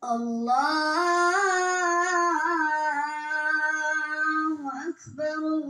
الله أكبر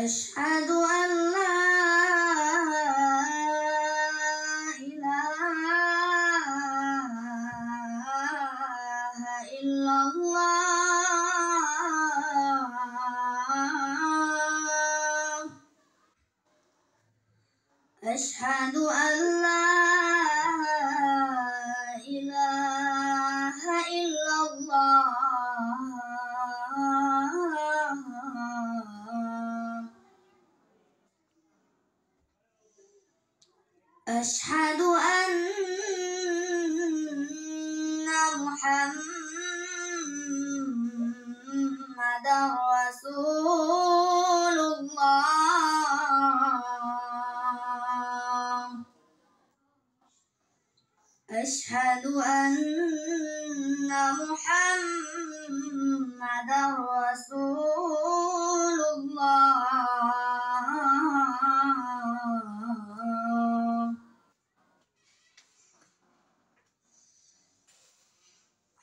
أشهد أن لا إله إلا الله أشهد أن لا إله إلا الله أشهد أن محمدًا رسول الله أشهد أن محمدًا رسول الله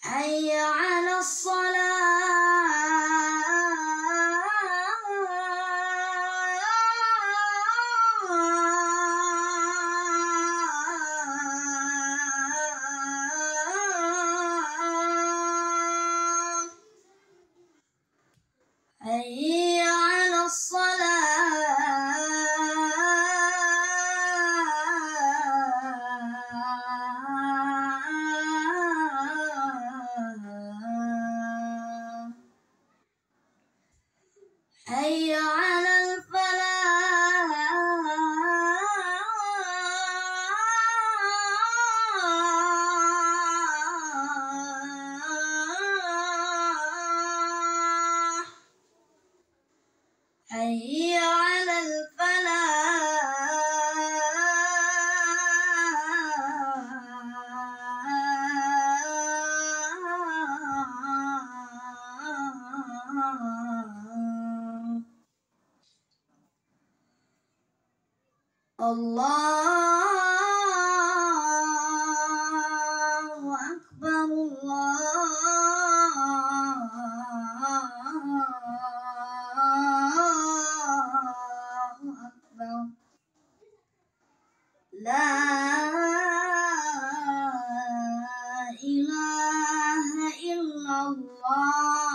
حي على حي على حي على الفلاح حي على الله أكبر لا إله إلا الله